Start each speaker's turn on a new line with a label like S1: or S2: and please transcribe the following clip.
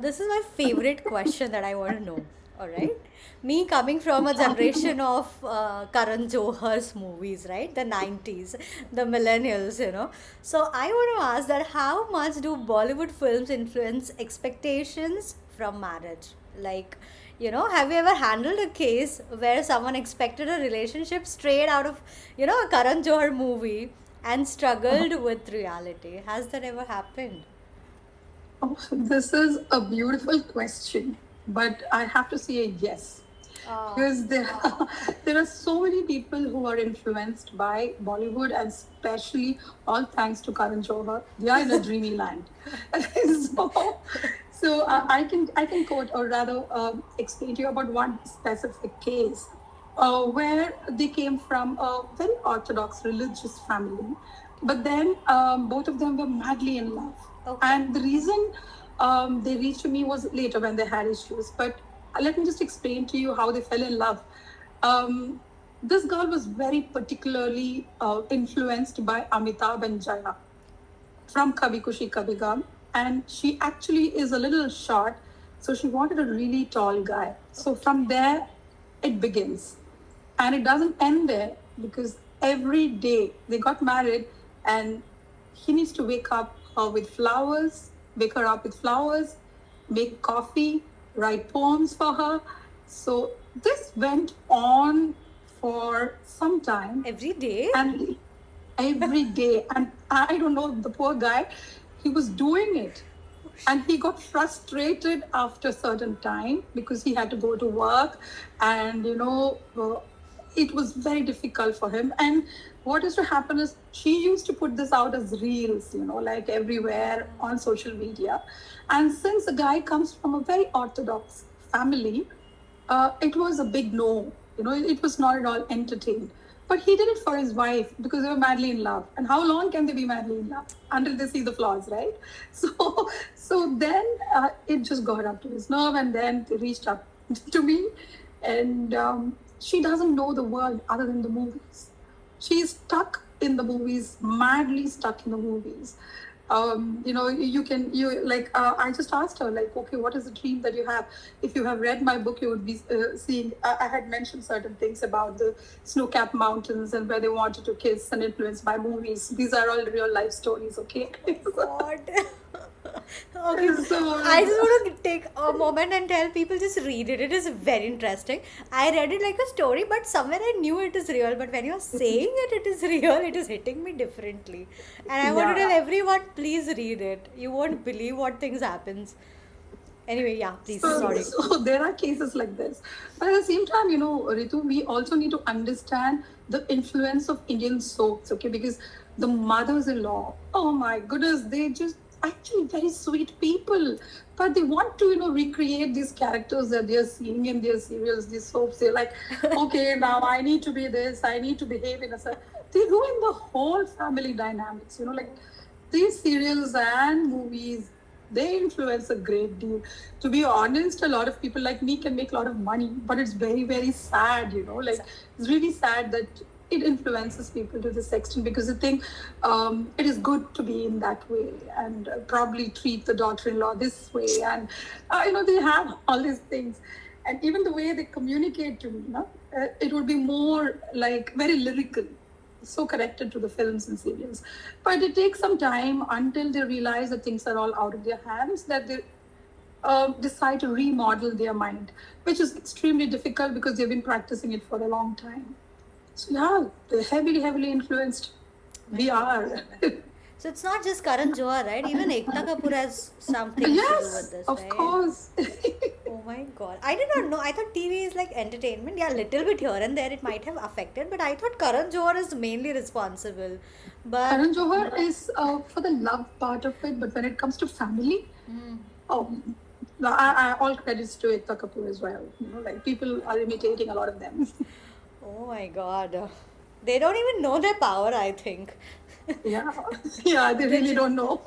S1: this is my favorite question that I want to know. All right. Me coming from a generation of Karan Johar's movies, right? The 90s, the millennials. So I want to ask that how much do Bollywood films influence expectations from marriage? Like, have you ever handled a case where someone expected a relationship straight out of, a Karan Johar movie and struggled with reality? Has that ever happened?
S2: Oh, this is a beautiful question, but I have to say yes.
S1: Uh,
S2: Because there are so many people who are influenced by Bollywood, and especially all thanks to Karan Johar. They are in a dreamy land. So I can quote, or rather explain to you about one specific case where they came from a very orthodox religious family, but then both of them were madly in love.
S1: okay.
S2: And the reason they reached to me was later when they had issues. But let me just explain to you how they fell in love. Um, this girl was very particularly influenced by Amitabh and Jaya from Kabhi Kushi Kabhi Gum, and she actually is a little short, so she wanted a really tall guy. So from there, it begins, and it doesn't end there because every day they got married, and he needs to wake her up with flowers, make coffee, write poems for her. So this went on for some time,
S1: Every day?
S2: and every day. And I don't know, the poor guy, he was doing it. And he got frustrated after a certain time because he had to go to work, and it was very difficult for him. And what used to happen is she used to put this out as reels, like everywhere on social media. And since the guy comes from a very orthodox family, it was a big no. It was not at all entertained. But he did it for his wife because they were madly in love. And how long can they be madly in love until they see the flaws, right? So then it just got up to his nerve, and then they reached up to me, and she doesn't know the world other than the movies. She's stuck in the movies, madly stuck in the movies. I just asked her, like, okay, what is the dream that you have? If you have read my book, you would be seeing, I had mentioned certain things about the snow-capped mountains and where they wanted to kiss and influenced by movies. These are all real life stories, okay?
S1: God. Okay,
S2: so,
S1: I just want to take a moment and tell people just read it. It is very interesting. I read it like a story, but somewhere I knew it is real. But when you're saying it is real, it is hitting me differently. And I want to tell
S2: yeah.
S1: everyone, please read it. You won't believe what things happens. Anyway, yeah, please. Sorry.
S2: So there are cases like this. But at the same time, Ritu, we also need to understand the influence of Indian soaps, okay? Because the mothers-in-law, oh my goodness, they just actually very sweet people. But they want to, recreate these characters that they're seeing in their serials, these soaps. They're like, okay, now I need to be this, I need to behave in a certain. They ruin the whole family dynamics, like these serials and movies, they influence a great deal. To be honest, a lot of people like me can make a lot of money, but it's very, very sad, like it's really sad that it influences people to this extent because they think it is good to be in that way and probably treat the daughter-in-law this way. And, they have all these things. And even the way they communicate to me, it would be more like very lyrical, so connected to the films and serials. But it takes some time until they realize that things are all out of their hands, that they decide to remodel their mind, which is extremely difficult because they've been practicing it for a long time. So, yeah, they're heavily, heavily influenced.
S1: My
S2: We are.
S1: God. So it's not just Karan Johar, right? Even Ekta Kapoor has some things to do with
S2: Yes,
S1: this,
S2: of
S1: right?
S2: course.
S1: Oh my God. I did not know. I thought TV is like entertainment. Yeah, little bit here and there it might have affected, but I thought Karan Johar is mainly responsible. But
S2: Karan Johar is for the love part of it, but when it comes to family, oh, all credits to Ekta Kapoor as well. Like people are imitating a lot of them.
S1: oh my God. They don't even know their power, I think.
S2: Yeah, yeah, they
S1: They
S2: really
S1: just,
S2: don't know.